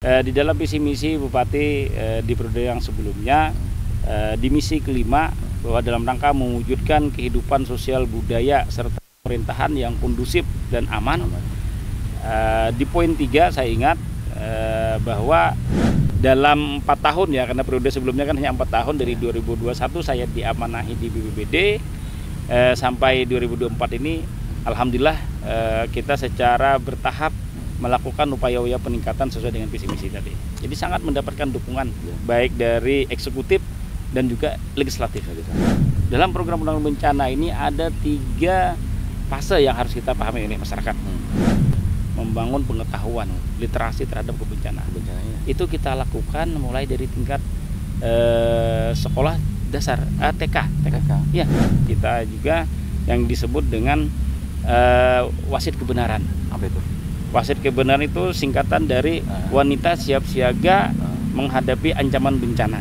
Di dalam visi misi Bupati di periode yang sebelumnya, di misi kelima bahwa dalam rangka mewujudkan kehidupan sosial budaya serta pemerintahan yang kondusif dan aman. Di poin 3 saya ingat bahwa dalam 4 tahun ya, karena periode sebelumnya kan hanya 4 tahun, dari 2021 saya diamanahi di BPBD sampai 2024 ini, alhamdulillah kita secara bertahap melakukan upaya-upaya peningkatan sesuai dengan visi misi tadi. Jadi sangat mendapatkan dukungan baik dari eksekutif dan juga legislatif. Dalam program penanggulangan bencana ini ada 3 fase yang harus kita pahami oleh masyarakat. Membangun pengetahuan, literasi terhadap kebencanaan. Itu kita lakukan mulai dari tingkat sekolah dasar, TK. Ya, kita juga yang disebut dengan wasit kebenaran. Apa itu? Wasit kebenaran itu singkatan dari wanita siap siaga menghadapi ancaman bencana.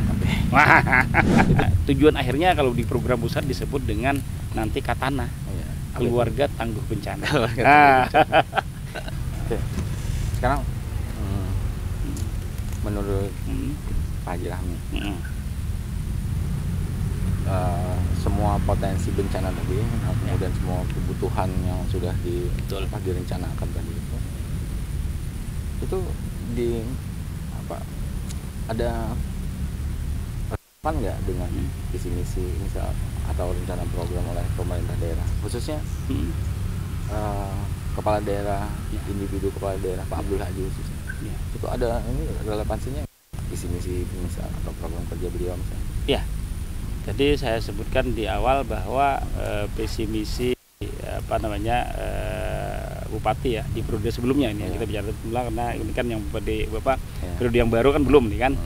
Tujuan akhirnya kalau di program pusat disebut dengan nanti Katana, keluarga tangguh bencana. Oke. Sekarang menurut Pak Haji Rahmi, semua potensi bencana tadi, kemudian semua kebutuhan yang sudah direncanakan tadi itu ada relevan nggak dengan visi misi misal atau rencana program oleh pemerintah daerah, khususnya kepala daerah, individu kepala daerah, Pak Abdul Haji khususnya, itu ada ini relevansinya visi misi misal atau program kerja beliau misalnya? Ya, jadi saya sebutkan di awal bahwa visi misi Bupati ya di periode sebelumnya ini kita bicara ulang, karena ini kan yang Bupati Bapak periode yang baru kan belum nih kan.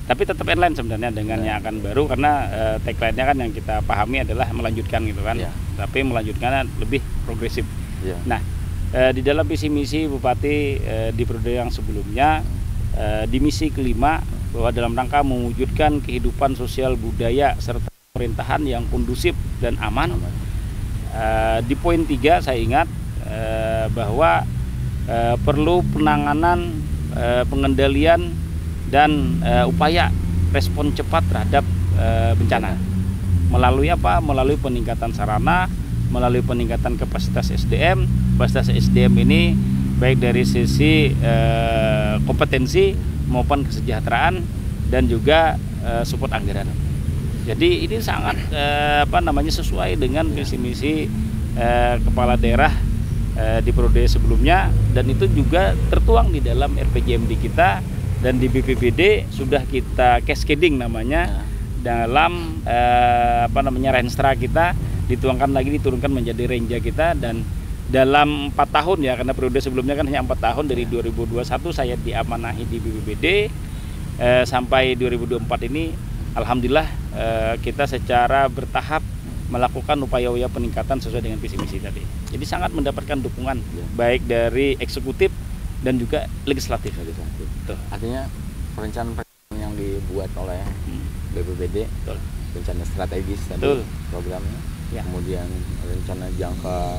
Tapi tetap inline sebenarnya dengan yang akan baru, karena tagline-nya kan yang kita pahami adalah melanjutkan gitu kan. Tapi melanjutkannya lebih progresif. Nah, di dalam visi misi Bupati di periode yang sebelumnya, di misi kelima bahwa dalam rangka mewujudkan kehidupan sosial budaya serta pemerintahan yang kondusif dan aman. Di poin 3 saya ingat bahwa perlu penanganan, pengendalian dan upaya respon cepat terhadap bencana. Melalui apa? Melalui peningkatan sarana, melalui peningkatan kapasitas SDM. Kapasitas SDM ini baik dari sisi kompetensi maupun kesejahteraan dan juga support anggaran. Jadi ini sangat sesuai dengan visi misi kepala daerah di periode sebelumnya, dan itu juga tertuang di dalam RPJMD kita, dan di BPBD sudah kita cascading namanya dalam Renstra kita, dituangkan lagi, diturunkan menjadi Renja kita. Dan dalam 4 tahun ya, karena periode sebelumnya kan hanya 4 tahun, dari 2021 saya diamanahi di BPBD sampai 2024 ini, alhamdulillah kita secara bertahap melakukan upaya-upaya peningkatan sesuai dengan visi misi tadi. Jadi sangat mendapatkan dukungan baik dari eksekutif dan juga legislatif. Artinya perencanaan yang dibuat oleh BPBD, rencana strategis tadi programnya, kemudian rencana jangka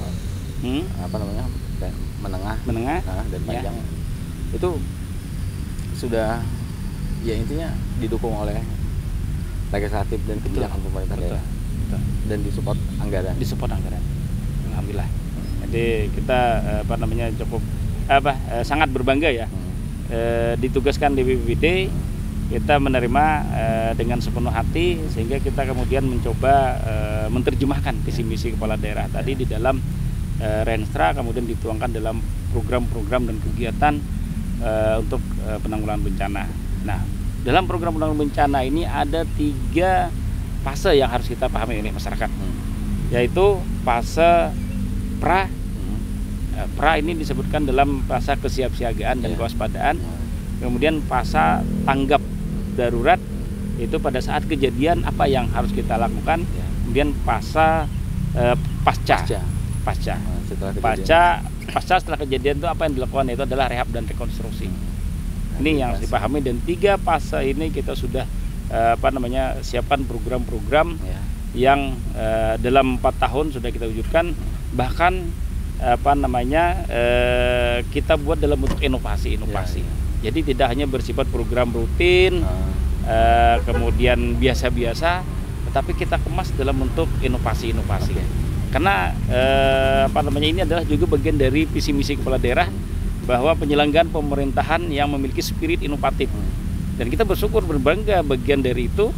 menengah dan panjang, itu sudah ya intinya didukung oleh legislatif dan kebijakan pemerintah daerah dan disupport anggaran. Alhamdulillah. Jadi kita cukup sangat berbangga ya, ditugaskan di BPBD, kita menerima dengan sepenuh hati, sehingga kita kemudian mencoba menerjemahkan visi misi kepala daerah tadi di dalam Renstra, kemudian dituangkan dalam program-program dan kegiatan untuk penanggulangan bencana. Nah, dalam program penanggulangan bencana ini ada 3 fase yang harus kita pahami oleh masyarakat, yaitu fase pra. Pra ini disebutkan dalam fase kesiapsiagaan dan kewaspadaan. Kemudian fase tanggap darurat, itu pada saat kejadian apa yang harus kita lakukan. Kemudian fase pasca. Setelah kejadian itu apa yang dilakukan, itu adalah rehab dan rekonstruksi. Ini yang harus dipahami, dan 3 fase ini kita sudah siapkan program-program yang dalam 4 tahun sudah kita wujudkan. Bahkan kita buat dalam bentuk inovasi. Jadi tidak hanya bersifat program rutin, kemudian biasa-biasa, tetapi kita kemas dalam bentuk inovasi-inovasi. Karena ini adalah juga bagian dari visi misi kepala daerah bahwa penyelenggaraan pemerintahan yang memiliki spirit inovatif. Dan kita bersyukur berbangga bagian dari itu.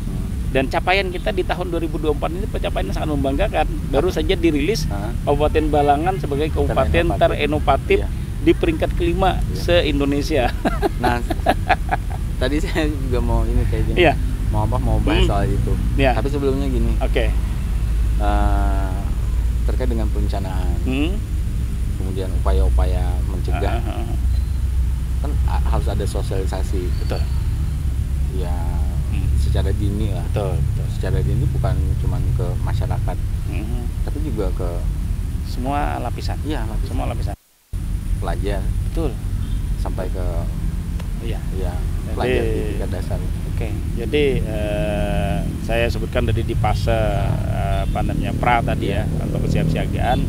Dan capaian kita di tahun 2024 ini pencapaian sangat membanggakan. Baru saja dirilis Kabupaten Balangan sebagai kabupaten terinovatif di peringkat kelima se-Indonesia. Nah, tadi saya juga mau ini kayaknya mau bahas soal itu. Tapi sebelumnya gini. Terkait dengan perencanaan, kemudian upaya-upaya mencegah, kan harus ada sosialisasi. Betul. Ya, secara dini lah. Betul. Secara dini bukan cuma ke masyarakat, tapi juga ke semua lapisan. Iya, semua lapisan. Pelajar. Betul. Sampai ke pelajar di tingkat dasar. Jadi saya sebutkan tadi di fase pra tadi atau kesiapsiagaan.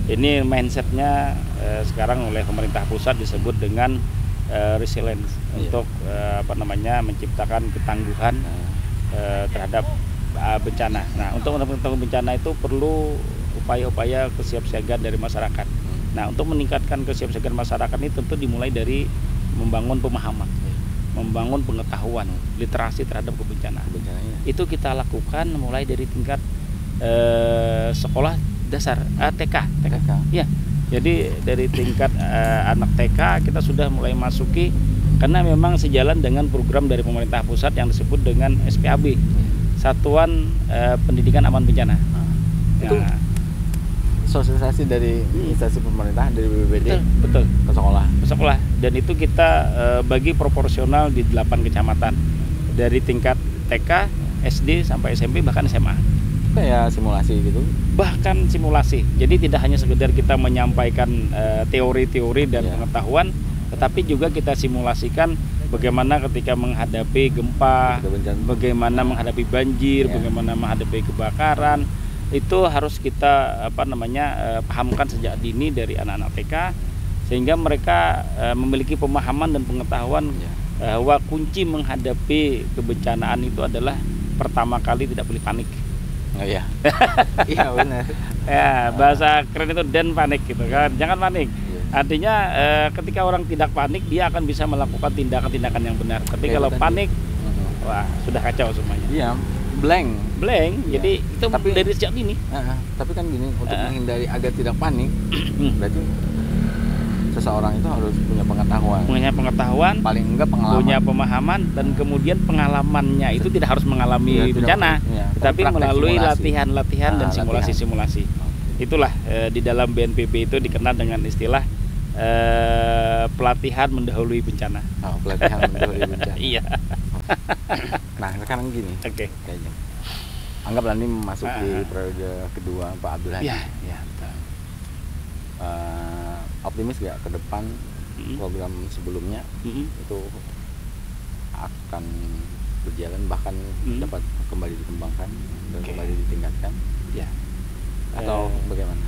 Ini mindsetnya sekarang oleh pemerintah pusat disebut dengan resilience untuk menciptakan ketangguhan terhadap bencana. Nah, untuk menanggulangi bencana itu perlu upaya-upaya kesiapsiagaan dari masyarakat. Nah, untuk meningkatkan kesiapsiagaan masyarakat ini tentu dimulai dari membangun pemahaman, membangun pengetahuan, literasi terhadap kebencanaan. Itu kita lakukan mulai dari tingkat sekolah dasar TK. Ya. Jadi dari tingkat anak TK kita sudah mulai masuki, karena memang sejalan dengan program dari pemerintah pusat yang disebut dengan SPAB, Satuan Pendidikan Aman Bencana. Itu sosialisasi dari instansi pemerintahan, dari BPBD betul. ke sekolah. Dan itu kita bagi proporsional di 8 kecamatan dari tingkat TK, SD sampai SMP bahkan SMA. Kayak simulasi gitu. Bahkan simulasi. Jadi tidak hanya sekedar kita menyampaikan teori-teori dan pengetahuan, tetapi juga kita simulasikan bagaimana ketika menghadapi gempa, bagaimana menghadapi banjir, bagaimana menghadapi kebakaran. Itu harus kita pahamkan sejak dini dari anak-anak TK, sehingga mereka memiliki pemahaman dan pengetahuan bahwa kunci menghadapi kebencanaan itu adalah pertama kali tidak boleh panik. Iya benar. Bahasa keren itu dan panik gitu kan, jangan panik. Artinya ketika orang tidak panik, dia akan bisa melakukan tindakan-tindakan yang benar. Tapi kalau panik, wah sudah kacau semuanya. Iya, blank. Jadi itu dari sejak dini. Tapi kan gini, untuk menghindari agar tidak panik, berarti seseorang itu harus punya pengetahuan, paling enggak pengalaman, punya pemahaman, dan kemudian pengalamannya itu tidak harus mengalami bencana, tapi melalui latihan-latihan dan simulasi-simulasi. Itulah di dalam BNPB itu dikenal dengan istilah pelatihan mendahului bencana. Pelatihan mendahului bencana. Iya. Nah, sekarang gini. Kayaknya. Anggaplah ini memasuki periode kedua Pak Abdul Haji. Iya. Optimis gak ke depan program sebelumnya itu akan berjalan, bahkan dapat kembali dikembangkan dan kembali ditingkatkan? Atau bagaimana?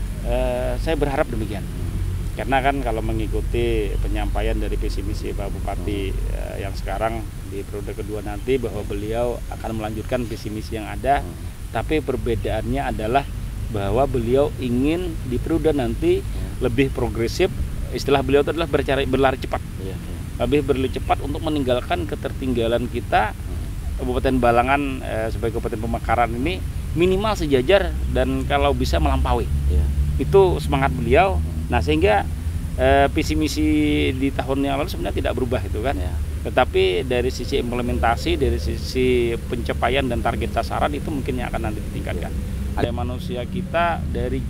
Saya berharap demikian. Karena kan kalau mengikuti penyampaian dari visi misi Pak Bupati yang sekarang di periode kedua nanti, bahwa beliau akan melanjutkan visi misi yang ada, tapi perbedaannya adalah bahwa beliau ingin di periode nanti lebih progresif. Istilah beliau itu adalah berlari cepat. Lebih berlari cepat untuk meninggalkan ketertinggalan kita. Kabupaten Balangan sebagai kabupaten pemekaran ini minimal sejajar dan kalau bisa melampaui. Itu semangat beliau. Nah, sehingga visi misi di tahun yang lalu sebenarnya tidak berubah itu kan. Tetapi dari sisi implementasi, dari sisi pencapaian dan target sasaran itu mungkin yang akan nanti ditingkatkan. Ada manusia kita dari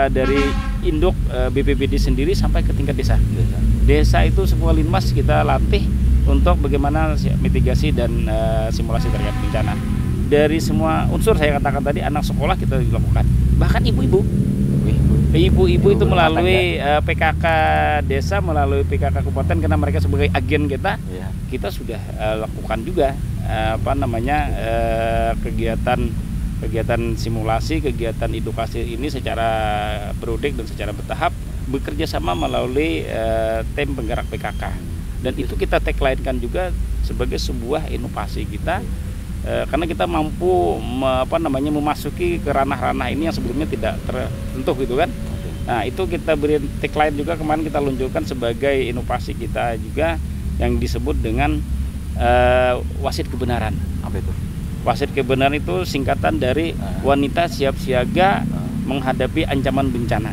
dari induk BPBD sendiri sampai ke tingkat desa. Desa itu semua linmas kita latih untuk bagaimana mitigasi dan simulasi terkait bencana. Dari semua unsur saya katakan tadi, anak sekolah kita dilakukan. Bahkan ibu-ibu itu melalui PKK desa, melalui PKK kabupaten, karena mereka sebagai agen kita sudah lakukan juga kegiatan simulasi, kegiatan edukasi ini secara periodik dan secara bertahap, bekerja sama melalui tim penggerak PKK. Dan itu kita tagline-kan juga sebagai sebuah inovasi kita, karena kita mampu memasuki ke ranah-ranah ini yang sebelumnya tidak tersentuh gitu kan. Nah itu kita beri tagline juga, kemarin kita luncurkan sebagai inovasi kita juga yang disebut dengan wasit kebenaran. Apa itu? Wasit kebenaran itu singkatan dari wanita siap siaga menghadapi ancaman bencana.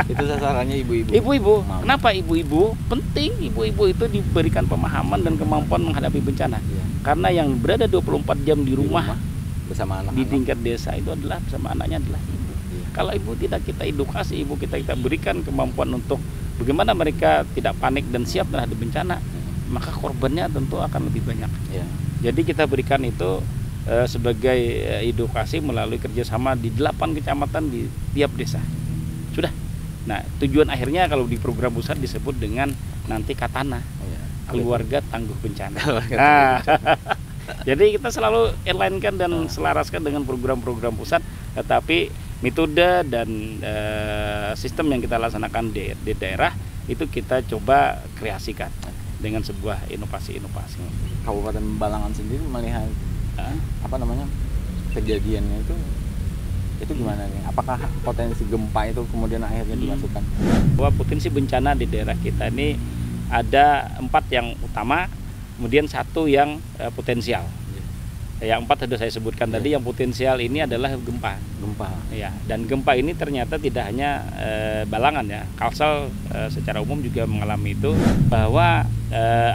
Itu sasarannya ibu-ibu. Ibu-ibu. Kenapa ibu-ibu? Penting ibu-ibu itu diberikan pemahaman dan kemampuan menghadapi bencana. Ya. Karena yang berada 24 jam di rumah bersama anak-anak di tingkat desa itu adalah bersama anaknya adalah ibu. Ya. Kalau ibu tidak kita edukasi, ibu kita berikan kemampuan untuk bagaimana mereka tidak panik dan siap terhadap bencana, maka korbannya tentu akan lebih banyak. Ya. Jadi kita berikan itu sebagai edukasi melalui kerjasama di 8 kecamatan di tiap desa. Sudah. Nah, tujuan akhirnya kalau di program pusat disebut dengan nanti Katana, keluarga tangguh bencana. Jadi kita selalu align-kan dan selaraskan dengan program-program pusat, tetapi metode dan sistem yang kita laksanakan di daerah itu kita coba kreasikan dengan sebuah inovasi-inovasi. Kabupaten Balangan sendiri melihat kejadiannya itu gimana nih? Apakah potensi gempa itu kemudian akhirnya dimasukkan? Bahwa potensi bencana di daerah kita ini ada 4 yang utama, kemudian 1 yang potensial. Yang 4 sudah saya sebutkan tadi. Yang potensial ini adalah gempa. Ya, dan gempa ini ternyata tidak hanya Balangan ya, Kalsel secara umum juga mengalami itu, bahwa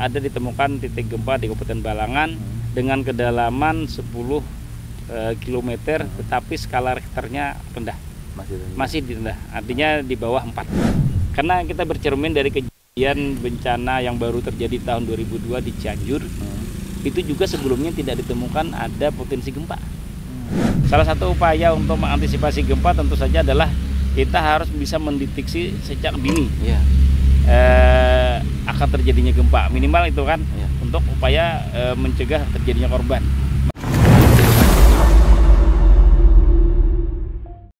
ada ditemukan titik gempa di Kabupaten Balangan dengan kedalaman 10 kilometer, tetapi skala Richternya rendah. Masih rendah. Artinya di bawah 4. Karena kita bercermin dari kejadian bencana yang baru terjadi tahun 2002 di Cianjur. Itu juga sebelumnya tidak ditemukan ada potensi gempa. Salah satu upaya untuk mengantisipasi gempa tentu saja adalah kita harus bisa mendeteksi sejak dini akan terjadinya gempa, minimal itu kan, untuk upaya mencegah terjadinya korban.